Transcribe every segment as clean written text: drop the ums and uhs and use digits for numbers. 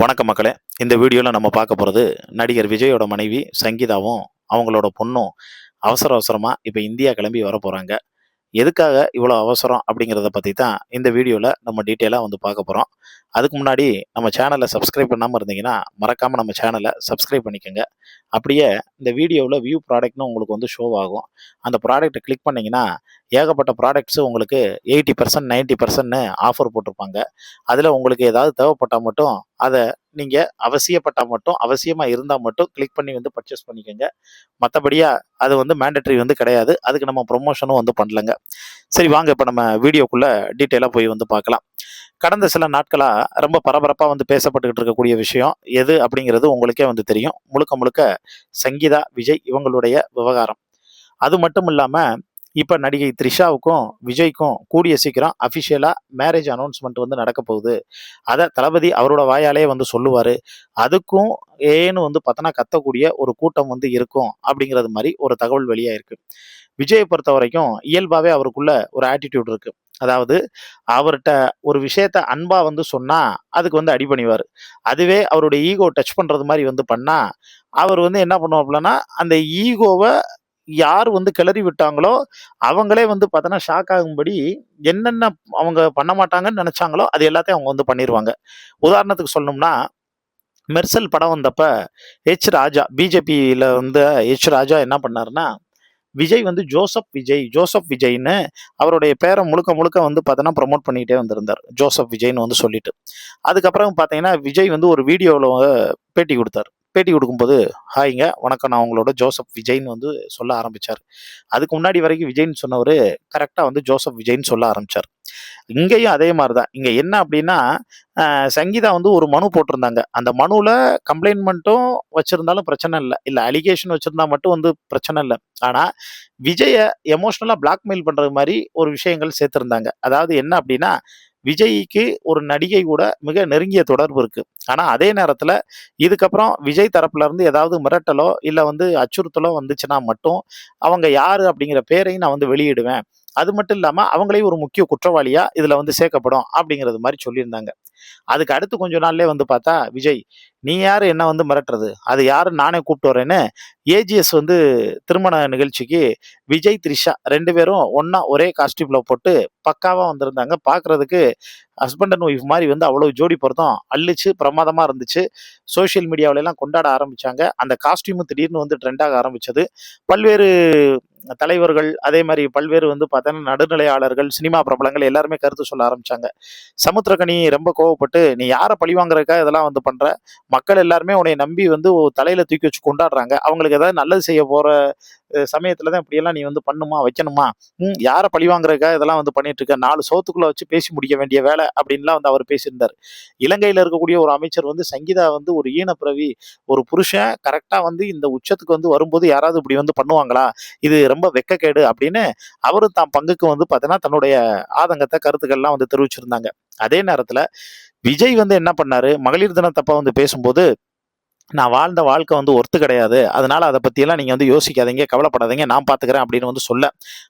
வணக்கம் மக்களே. இந்த வீடியோவில் நம்ம பார்க்க போகிறது நடிகர் விஜயோட மனைவி சங்கீதாவும் அவங்களோட பொண்ணும் அவசர அவசரமாக இப்போ இந்தியா கிளம்பி வர போகிறாங்க. எதுக்காக இவ்வளோ அவசரம் அப்படிங்கிறத பற்றி தான் இந்த வீடியோவில் நம்ம டீட்டெயிலாக வந்து பார்க்க போகிறோம். அதுக்கு முன்னாடி நம்ம சேனலை சப்ஸ்கிரைப் பண்ணாமல் இருந்தீங்கன்னா மறக்காமல் நம்ம சேனலை சப்ஸ்கிரைப் பண்ணிக்கோங்க. அப்படியே இந்த வீடியோவில் வியூ ப்ராடக்ட்னு உங்களுக்கு வந்து ஷோ ஆகும். அந்த ப்ராடக்ட்டை கிளிக் பண்ணிங்கன்னா ஏகப்பட்ட ப்ராடக்ட்ஸு உங்களுக்கு 80% 90% ஆஃபர் போட்டிருப்பாங்க. அதில் உங்களுக்கு ஏதாவது தேவைப்பட்டால் மட்டும் அதை நீங்கள் அவசியப்பட்டால் மட்டும் அவசியமாக இருந்தால் மட்டும் கிளிக் பண்ணி வந்து பர்ச்சேஸ் பண்ணிக்கோங்க. மற்றபடியா அது வந்து மேண்டட்ரி வந்து கிடையாது. அதுக்கு நம்ம ப்ரொமோஷனும் வந்து பண்ணலங்க. சரி, வாங்க இப்போ நம்ம வீடியோக்குள்ளே டீட்டெயிலாக போய் வந்து பார்க்கலாம். கடந்த சில நாட்களாக ரொம்ப பரபரப்பாக வந்து பேசப்பட்டுக்கிட்டு இருக்கக்கூடிய விஷயம் எது அப்படிங்கிறது உங்களுக்கே வந்து தெரியும். முழுக்க முழுக்க சங்கீதா விஜய் இவங்களுடைய விவகாரம். அது மட்டும் இல்லாமல் இப்போ நடிகை த்ரிஷாவுக்கும் விஜய்க்கும் கூடிய சீக்கிரம் அஃபிஷியலாக மேரேஜ் அனௌன்ஸ்மெண்ட் வந்து நடக்க போகுது. அதை தளபதி அவரோட வாயாலே வந்து சொல்லுவார். அதுக்கும் ஏன்னு வந்து பார்த்தோன்னா கத்தக்கூடிய ஒரு கூட்டம் வந்து இருக்கும் அப்படிங்கிறது மாதிரி ஒரு தகவல் வெளியாயிருக்கு. விஜயை பொறுத்த வரைக்கும் இயல்பாகவே அவருக்குள்ள ஒரு ஆட்டிடியூட் இருக்கு. அதாவது அவர்கிட்ட ஒரு விஷயத்த அன்பா வந்து சொன்னா அதுக்கு வந்து அடிபணிவார். அதுவே அவருடைய ஈகோ டச் பண்றது மாதிரி வந்து பண்ணா அவர் வந்து என்ன பண்ணுவாப்லன்னா அந்த ஈகோவை யார் வந்து கிளறி விட்டாங்களோ அவங்களே வந்து பார்த்தோன்னா ஷாக் ஆகும்படி என்னென்ன அவங்க பண்ண மாட்டாங்கன்னு நினைச்சாங்களோ அது எல்லாத்தையும் அவங்க வந்து பண்ணிடுவாங்க. உதாரணத்துக்கு சொல்லணும்னா, மெர்சல் படம் வந்தப்ப ராஜா பிஜேபியில் வந்து ராஜா என்ன பண்ணாருன்னா, விஜய் வந்து ஜோசப் விஜய்ன்னு அவருடைய பேரை முழுக்க முழுக்க வந்து பார்த்தோன்னா ப்ரமோட் பண்ணிக்கிட்டே வந்திருந்தார். ஜோசப் விஜய்ன்னு வந்து சொல்லிட்டு. அதுக்கப்புறம் பார்த்தீங்கன்னா விஜய் வந்து ஒரு வீடியோவில் பேட்டி கொடுத்தார். பேட்டி கொடுக்கும்போது, ஹாய்ங்க வணக்கம், நான் உங்களோட ஜோசப் விஜய்ன்னு வந்து சொல்ல ஆரம்பித்தார். அதுக்கு முன்னாடி வரைக்கும் விஜய்ன்னு சொன்னவர் கரெக்டாக வந்து ஜோசப் விஜய்ன்னு சொல்ல ஆரம்பித்தார். இங்கேயும் அதே மாதிரி தான். இங்கே என்ன அப்படின்னா, சங்கீதா வந்து ஒரு மனு போட்டிருந்தாங்க. அந்த மனுவில் கம்ப்ளைண்ட்மெண்ட்டும் வச்சுருந்தாலும் பிரச்சனை இல்லை, இல்லை அலிகேஷன் வச்சுருந்தா மட்டும் வந்து பிரச்சனை இல்லை. ஆனால் விஜயை எமோஷ்னலாக பிளாக்மெயில் பண்ணுறது மாதிரி ஒரு விஷயங்கள் சேர்த்துருந்தாங்க. அதாவது என்ன அப்படின்னா, விஜய்க்கு ஒரு நடிகை கூட மிக நெருங்கிய தொடர்பு இருக்கு. ஆனால் அதே நேரத்தில் இதுக்கப்புறம் விஜய் தரப்புல இருந்து ஏதாவது மிரட்டலோ இல்லை வந்து அச்சுறுத்தலோ வந்துச்சுன்னா மட்டும் அவங்க யாரு அப்படிங்கிற பேரையும் நான் வந்து வெளியிடுவேன். அது மட்டும் இல்லாமல் அவங்களையும் ஒரு முக்கிய குற்றவாளியாக இதில் வந்து சேர்க்கப்படும் அப்படிங்கிறது மாதிரி சொல்லியிருந்தாங்க. அதுக்கு அடுத்து கொஞ்ச நாள்லேயே வந்து பார்த்தா விஜய், நீ யார் என்ன வந்து மிரட்டுறது, அது யாருன்னு நானே கூப்பிட்டு வரேன்னு ஏஜிஎஸ் வந்து திருமண நிகழ்ச்சிக்கு விஜய் த்ரிஷா 2 பேரும் ஒன்றா ஒரே காஸ்டியூமில் போட்டு பக்காவாக வந்திருந்தாங்க. பார்க்குறதுக்கு ஹஸ்பண்ட் அண்ட் ஒய்ஃப் மாதிரி வந்து அவ்வளோ ஜோடி பொருத்தம் அள்ளிச்சு பிரமாதமாக இருந்துச்சு. சோஷியல் மீடியாவிலலாம் கொண்டாட ஆரம்பித்தாங்க. அந்த காஸ்டியூமும் திடீர்னு வந்து ட்ரெண்டாக ஆரம்பித்தது. பல்வேறு தலைவர்கள் அதே மாதிரி பல்வேறு வந்து பார்த்தோன்னா நடுநிலையாளர்கள் சினிமா பிரபலங்கள் எல்லாருமே கருத்து சொல்ல ஆரம்பிச்சாங்க. சமுத்திரக்கனி ரொம்ப கோவப்பட்டு, நீ யாரை பழிவாங்குறதுக்காக இதெல்லாம் வந்து பண்ற, மக்கள் எல்லாருமே உன்னை நம்பி வந்து தலையில தூக்கி வச்சு கொண்டாடுறாங்க, அவங்களுக்கு ஏதாவது நல்லது செய்ய போற சமயத்துல தான் இப்படியெல்லாம் நீ வந்து பண்ணுமா வைக்கணுமா, யாரை பழிவாங்குறதுக்காக இதெல்லாம் வந்து பண்ணிட்டு இருக்க, 4 சோத்துக்குள்ள வச்சு பேசி முடிக்க வேண்டிய வேலை அப்படின்லாம் வந்து அவர் பேசியிருந்தார். இலங்கையில இருக்கக்கூடிய ஒரு அமைச்சர் வந்து சங்கீதா வந்து ஒரு ஈனப்பிரவி, ஒரு புருஷன் கரெக்டா வந்து இந்த உச்சத்துக்கு வந்து வரும்போது யாராவது இப்படி வந்து பண்ணுவாங்களா, இது ரொம்ப வெக்கக்கேடு அப்படின்னு அவரும் தான் பங்குக்கு வந்து பார்த்தீங்கன்னா தன்னுடைய ஆதங்கத்தை கருத்துக்கள்லாம் வந்து தெரிவிச்சிருந்தாங்க. அதே நேரத்தில் விஜய் வந்து என்ன பண்ணாரு, மகளிர் தினத்தப்ப வந்து பேசும்போது, நான் வாழ்ந்த வாழ்க்கை வந்து ஒர்த்து கிடையாது, அதனால அதை பற்றியெல்லாம் நீங்கள் வந்து யோசிக்காதீங்க, கவலைப்படாதீங்க, நான் பார்த்துக்கிறேன் அப்படின்னு வந்து சொல்ல,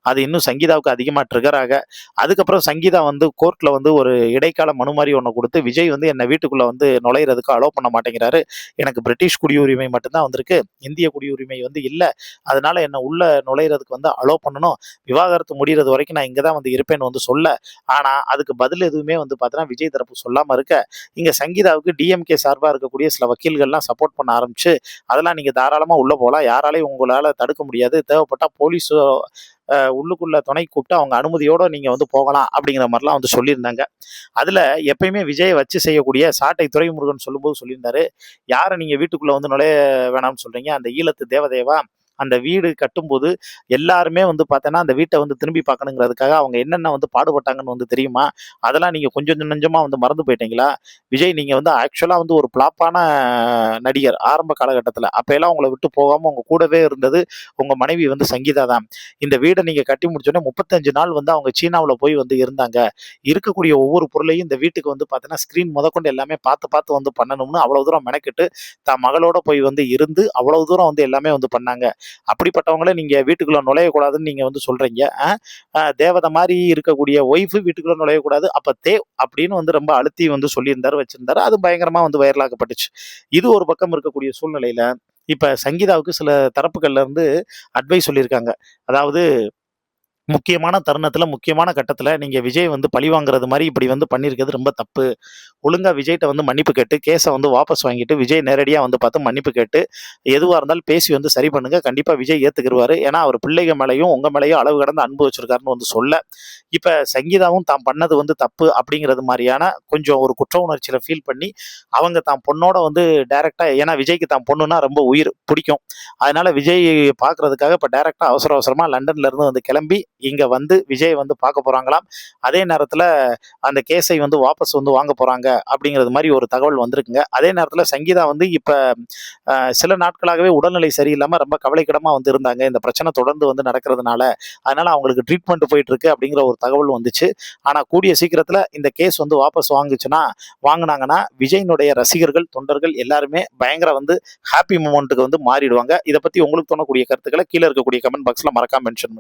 அது இன்னும் சங்கீதாவுக்கு அதிகமாக ட்ரிகர் ஆக, அதுக்கப்புறம் சங்கீதா வந்து கோர்ட்டில் வந்து ஒரு இடைக்கால மனு மாதிரி ஒன்று கொடுத்து, விஜய் வந்து என்னை வீட்டுக்குள்ளே வந்து நுழையிறதுக்கு அலோவ் பண்ண மாட்டேங்கிறாரு, எனக்கு பிரிட்டிஷ் குடியுரிமை மட்டும்தான் வந்திருக்கு, இந்திய குடியுரிமை வந்து இல்லை, அதனால என்னை உள்ள நுழையிறதுக்கு வந்து அலோவ் பண்ணணும், விவாகரத்து முடிகிறது வரைக்கும் நான் இங்கே தான் வந்து இருப்பேன்னு வந்து சொல்ல, ஆனால் அதுக்கு பதில் எதுவுமே வந்து பார்த்தோன்னா விஜய் தரப்பு சொல்லாமல் இருக்க, இங்கே சங்கீதாவுக்கு டிஎம்கே சார்பாக இருக்கக்கூடிய சில வக்கீல்கள்லாம் சப்போர்ட் பண்ண ஆரம்பிச்சு, அதெல்லாம் நீங்க தாராளமா உள்ள போகலாம், யாராலையும் உங்களால தடுக்க முடியாது, தேவைப்பட்டா போலீஸ் உள்ளுக்குள்ள துணை கூப்பிட்டு அவங்க அனுமதியோட நீங்க வந்து போகலாம் அப்படிங்கிற மாதிரிலாம் வந்து சொல்லியிருந்தாங்க. அதுல எப்பயுமே விஜயை வச்சு செய்யக்கூடிய சாட்டை துரைமுருகன் சொல்லும்போது சொல்லியிருந்தாரு, யாரை நீங்க வீட்டுக்குள்ள வந்து நுழைய வேணாம்னு சொல்றீங்க, அந்த ஈழத்து தேவதேவா அந்த வீடு கட்டும்போது எல்லாருமே வந்து பார்த்தோன்னா அந்த வீட்டை வந்து திரும்பி பார்க்கணுங்கிறதுக்காக அவங்க என்னென்ன வந்து பாடுபட்டாங்கன்னு வந்து தெரியுமா, அதெல்லாம் நீங்கள் கொஞ்சம் நெஞ்சமாக வந்து மறந்து போயிட்டீங்களா, விஜய் நீங்கள் வந்து ஆக்சுவலாக வந்து ஒரு ஃப்ளாப்பான நடிகர் ஆரம்ப காலகட்டத்தில், அப்போல்லாம் உங்களை விட்டு போகாமல் உங்கள் கூடவே இருந்தது உங்கள் மனைவி வந்து சங்கீதா தான். இந்த வீடை நீங்கள் கட்டி முடிச்சோடனே 35 நாள் வந்து அவங்க சீனாவில் போய் வந்து இருந்தாங்க, இருக்கக்கூடிய ஒவ்வொரு பொருளையும் இந்த வீட்டுக்கு வந்து பார்த்தோன்னா ஸ்க்ரீன் முதற்கொண்டு எல்லாமே பார்த்து பார்த்து வந்து பண்ணணும்னு அவ்வளோ தூரம் மெனக்கிட்டு தான் மகளோட போய் வந்து இருந்து அவ்வளவு தூரம் வந்து எல்லாமே வந்து பண்ணாங்க. அப்படிப்பட்டவங்கள நீங்க வீட்டுக்குள்ள நுழையக்கூடாதுன்னு நீங்க வந்து சொல்றீங்க. தேவதை மாதிரி இருக்கக்கூடிய ஒய்ஃப் வீட்டுக்குள்ள நுழையக்கூடாது. அப்ப அப்படின்னு வந்து ரொம்ப அழுத்தி வந்து சொல்லியிருந்தாரு, வச்சிருந்தாரு. அது பயங்கரமா வந்து வைரலாக்கப்பட்டுச்சு. இது ஒரு பக்கம் இருக்கக்கூடிய சூழ்நிலையில, இப்ப சங்கீதாவுக்கு சில தரப்புகள்ல இருந்து அட்வைஸ் சொல்லியிருக்காங்க. அதாவது முக்கியமான தருணத்துல, முக்கியமான கட்டத்துல நீங்க விஜய் வந்து பழிவாங்குறது மாரி இப்படி வந்து பண்ணியிருக்கிறது ரொம்ப தப்பு. ஒழுங்கா விஜய்ட்ட வந்து மன்னிப்பு கேட்டு, கேஸ வந்து வாபஸ் வாங்கிட்டு, விஜய் நேரடியா வந்து பார்த்து மன்னிப்பு கேட்டு, எதுவா இருந்தாலும் பேசி வந்து சரி பண்ணுங்க. கண்டிப்பா விஜய் ஏத்துக்கிருவாரு. ஏன்னா, அவர் பிள்ளைங்க மேலயும், உங்க மேலயும் அளவு கடந்த அன்பு வச்சிருக்காருன்னு வந்து சொல்ல, இப்ப சங்கீதாவும் தான் பண்ணது வந்து தப்பு அப்படிங்கிறது மாரியான கொஞ்சம் ஒரு குற்ற உணர்ச்சியில ஃபீல் பண்ணி, அவங்க தான் பொண்ணோட வந்து டைரக்ட்டா ஏன்னா விஜய்க்கு தான் பொண்ணுன்னா ரொம்ப உயிர் பிடிக்கும். அதனால விஜய் பார்க்கறதுக்காக இப்ப டைரக்ட்டா அவசர அவசரமா லண்டன்ல இருந்து வந்து கிளம்பி, இங்க வந்து விஜய் வந்து பார்க்க போறாங்களாம். அதே நேரத்துல அந்த கேஸை வந்து வாபஸ் வந்து வாங்க போறாங்க அப்படிங்கிறது மாதிரி ஒரு தகவல் வந்திருக்குங்க. அதே நேரத்தில் சங்கீதா வந்து இப்ப சில நாட்களாகவே உடல்நிலை சரியில்லாம ரொம்ப கவலைக்கிடமா வந்து இருந்தாங்க. இந்த பிரச்சனை தொடர்ந்து வந்து நடக்கிறதுனால. அதனால அவங்களுக்கு ட்ரீட்மெண்ட் போயிட்டு இருக்கு அப்படிங்கிற ஒரு தகவல் வந்துச்சு. ஆனா கூடிய சீக்கிரத்துல இந்த கேஸ் வந்து வாபஸ் வாங்குனாங்கன்னா விஜயினுடைய ரசிகர்கள், தொண்டர்கள் எல்லாருமே பயங்கர வந்து ஹாப்பி மூமெண்ட்டுக்கு வந்து மாறிடுவாங்க. இத பத்தி உங்களுக்கு தோணக்கூடிய கருத்துக்களை கீழ இருக்கக்கூடிய கமெண்ட் பாக்ஸ்ல மறக்காம மென்ஷன் பண்ணுங்க.